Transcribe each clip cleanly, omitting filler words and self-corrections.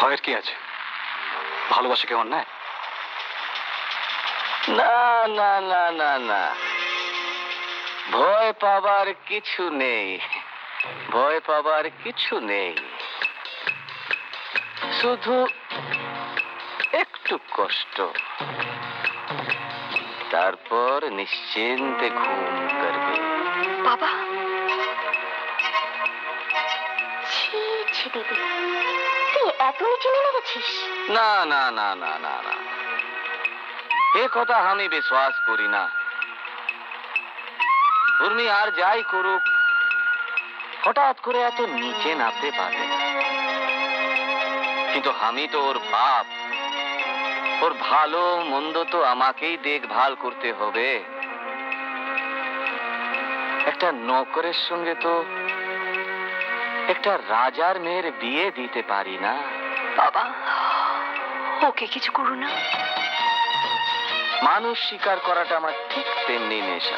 ভয়ের কি আছে? ভালোবাসা কি অন্যায়? না না না না না, ভয় পাবার কিছু নেই, ভয় পাবার কিছু নেই। শুধু একটু কষ্ট, তারপর নিশ্চিন্তে ঘুম করবে। বাবা, ছি ছি দিদি, তুই এত নিচে নেমে গেছিস? না না না না না না, এ কথা আমি বিশ্বাস করি না। উর্মি আর যাই করুক, হঠাৎ করে এত নিচে নামতে পারবে না। কিন্তু আমি তো ওর বাপ, ওর ভালো মন্দ তো আমাকেই দেখভাল করতে হবে। একটা নকরের সঙ্গে তো একটা রাজার মেয়ের বিয়ে দিতে পারি না। বাবা, ওকে কিছু করো না। মানুষ শিকার করাটা আমার ঠিক তেমনি নেশা।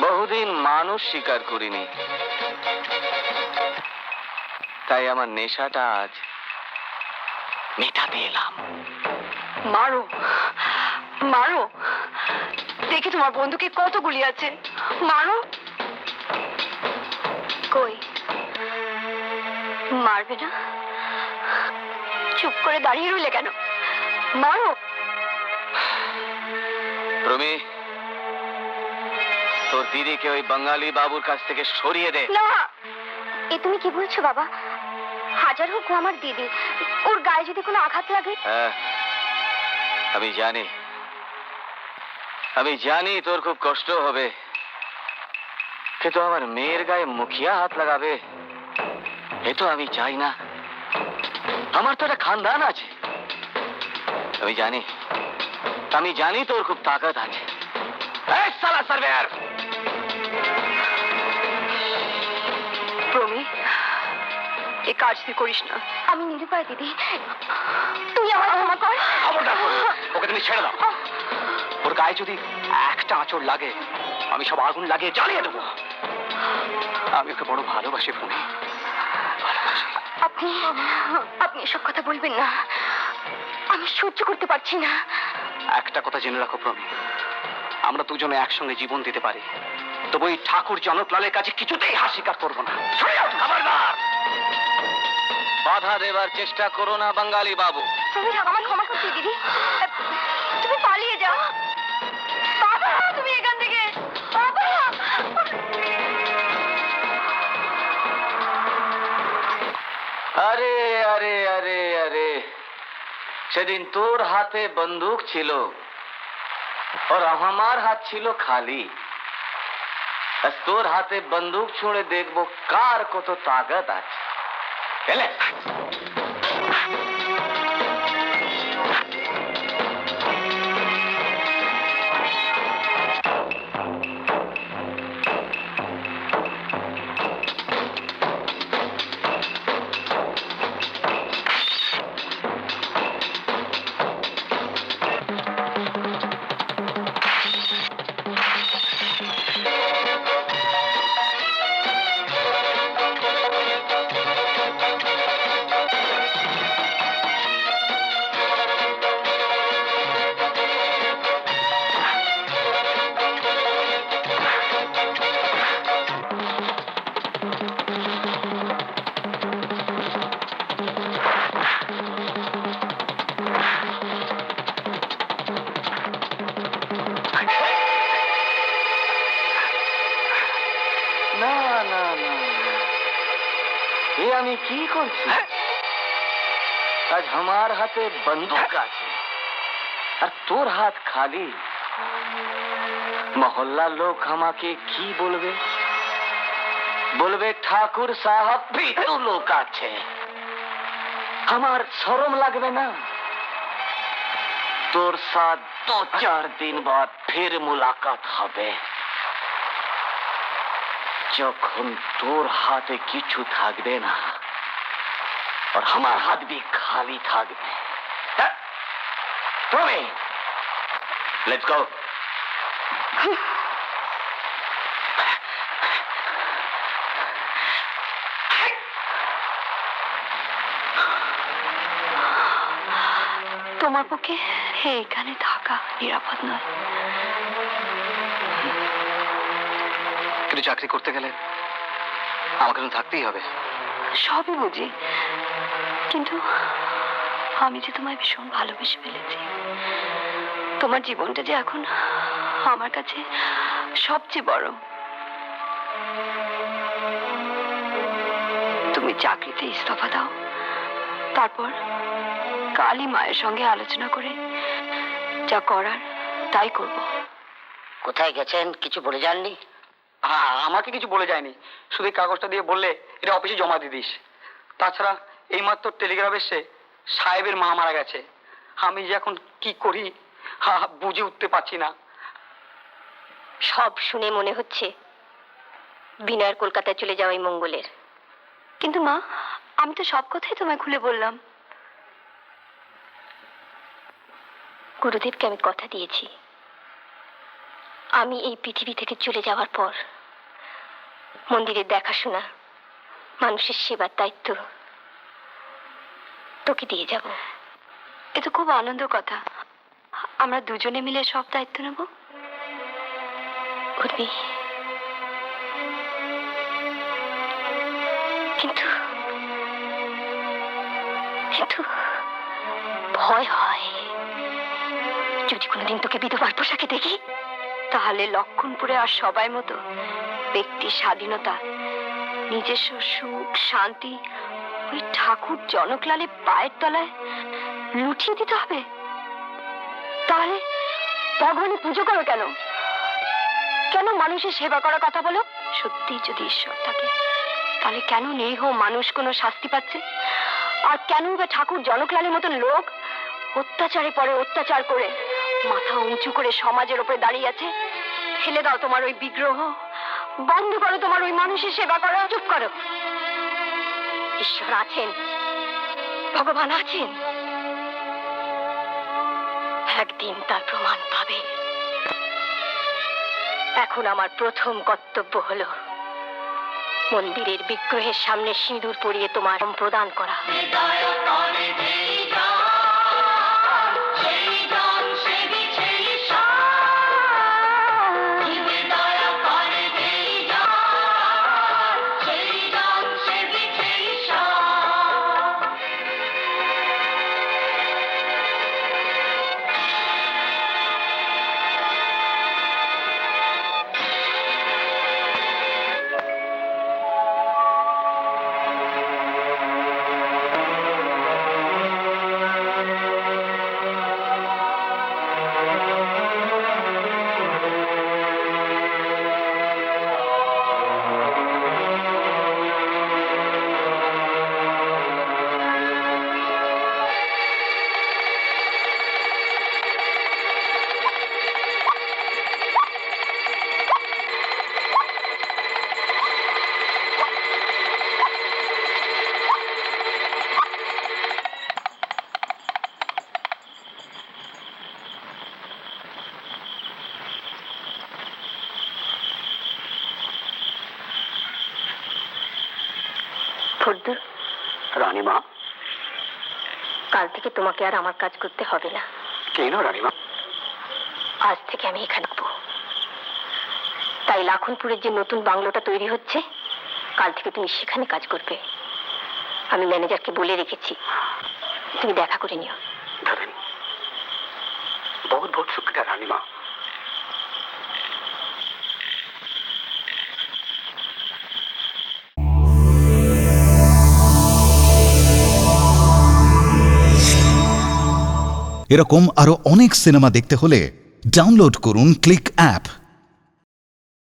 বহুদিন মানুষ শিকার করিনি, তাই আমার নেশাটা আজ মেটাতে এলাম। মারো মারো, দেখি তোমার বন্ধুকে কত গুলি আছে। মারো। কই, মারবে না? চুপ করে দাঁড়িয়ে রইলে কেন? মারো। রমি, তোর দিদিকে ওই বাঙালি বাবুর কাছ থেকে সরিয়ে দে। না, এ তুমি কি বলছো বাবা? হাজার হোক ও আমার দিদি, ওর গায়ে যদি কোনো আঘাত লাগে। হ্যাঁ, আমি জানি, আমি জানি তোর খুব কষ্ট হবে, কিন্তু আমার মেয়ের গায়ে মুখিয়া হাত লাগাবে এ তো আমি চাই না। আমার তো একটা খানদান আছে, আমি জানি, আমি জানি তোর খুব তাকত আছে। এই শালা সার্ভেয়ার! প্রমি, এ কাজ তুই করিস না। আমি নিরুপায় দিদি, তুই আমার ক্ষমা কর। খবরদার, ওকে তুমি ছেড়ে দাও। ওর গায়ে যদি একটা আঁচড় লাগে, আমি সব আগুন লাগিয়ে জ্বালিয়ে দেবো। আমি ওকে বড় ভালোবাসি প্রমি, ভালোবাসি। আপনি আপনি এসব কথা বলবেন না, আমি সহ্য করতে পারছি না। একটা কথা জেনে রাখো প্রমি, আমরা দুজনে একসঙ্গে জীবন দিতে পারি, তবু ওই ঠাকুর জনকলালের কাছে কিছুতেই হার স্বীকার করবো না। খবরদার! বাধা দেবার চেষ্টা করো না বাঙালি বাবু। তুমি আমার ক্ষমা করছি দিদি, তুমি পালিয়ে যাও। বাবা, তুমি এখান থেকে। বাবা, আরে আরে আরে আরে, সেদিন তোর হাতে বন্দুক ছিল আর আমার হাত ছিল খালি। আজ তোর হাতে বন্দুক ছুঁড়ে দেখবো কার কত তাকত আছে। এলে না না না, এ আমি কি করছি? আজ আমার হাতে বন্দুক আছে আর তোর হাত খালি। মহল্লার লোক আমাকে কি বলবে? বলবে ঠাকুর সাহেব ভীতু লোক আছে। আমার শরম লাগবে না? তোর সাথ 2-4 দিন বাদ ফির মুলাকাত হবে, যখন তোর হাতে কিছু থাকবে না আর আমার হাত भी খালি থাকবে। Promi, let's go. তোমার পক্ষে এখানে থাকা নিরাপদ নয়। কিন্তু চাকরি করতে গেলে আমাকে তো থাকতেই হবে। সবই বুঝি, কিন্তু আমি যে তোমায় ভীষণ ভালোবেসে ফেলেছি। তোমার জীবনটা যে এখন আমার কাছে সবচেয়ে বড়। তুমি চাকরিতে ইস্তফা দাও, তারপর কালই মায়ের সঙ্গে আলোচনা করে যা করার তাই করব। কোথায় গেছেন কিছু বলে যাননি? হ্যাঁ, আমাকে কিছু বলে যায়নি, শুধু এই কাগজটা দিয়ে বললে এটা অফিসে জমা দিয়ে দিস। তাছাড়া এইমাত্র টেলিগ্রাম এসে সাহেবের মা মারা গেছে। আমি যে এখন কি করি বুঝে উঠতে পারছি না। সব শুনে মনে হচ্ছে বিনয়ের কলকাতায় চলে যাওয়াই মঙ্গলের। কিন্তু মা, আমি তো সব কথাই তোমায় খুলে বললাম। গুরুদেবকে আমি কথা দিয়েছি, আমি এই পৃথিবী থেকে চলে যাওয়ার পর মন্দিরের দেখাশোনা, মানুষের সেবার দায়িত্ব তোকে দিয়ে যাব। এ তো খুব আনন্দের কথা। আমরা দুজনে মিলে সব দায়িত্ব নেব। উঠবি, কিন্তু কিন্তু ভয় হয় যদি কোনোদিন তোকে বিধবার পোশাকে দেখি, তাহলে লক্ষণপুরে আর সবাই মতো ব্যক্তি স্বাধীনতা, নিজস্ব সুখ শান্তি ওই ঠাকুর জনকলালে পায়ের তলায় লুঠিয়ে দিতে হবে। তাহলে ভগবানের পুজো করো কেন? কেন মানুষের সেবা করার কথা বলো? সত্যি যদি ঈশ্বর থাকে, তাহলে কেন নিরীহ মানুষ কোনো শাস্তি পাচ্ছে? আর কেন বা ঠাকুর জনকলালের মতন লোক অত্যাচারে পরে অত্যাচার করে মাথা উঁচু করে সমাজের উপরে দাঁড়িয়ে আছে? ফেলে দাও তোমার ওই বিগ্রহ, বন্ধ করো তোমার ওই মানুষের সেবা করা। চুপ করো। ঈশ্বর আছেন, ভগবান আছেন, একদিন তার প্রমাণ পাবে। এখন আমার প্রথম কর্তব্য হলো মন্দিরের বিগ্রহের সামনে সিঁদুর পরিয়ে তোমার প্রদান করা। রানীমা, কাল থেকে তোমাকে আর আমার কাজ করতে হবে না। কেন রানীমা? আজ থেকে আমি এখানে থাকবো। তাই লাখনপুরের যে নতুন বাংলোটা তৈরি হচ্ছে, কাল থেকে তুমি সেখানে কাজ করবে। আমি ম্যানেজারকে বলে রেখেছি, তুমি দেখা করে নিও। ধরেন, বহুত বহুত শুক্রিয়া রানীমা। এরকম আরো অনেক সিনেমা দেখতে হলে ডাউনলোড করুন ক্লিক অ্যাপ।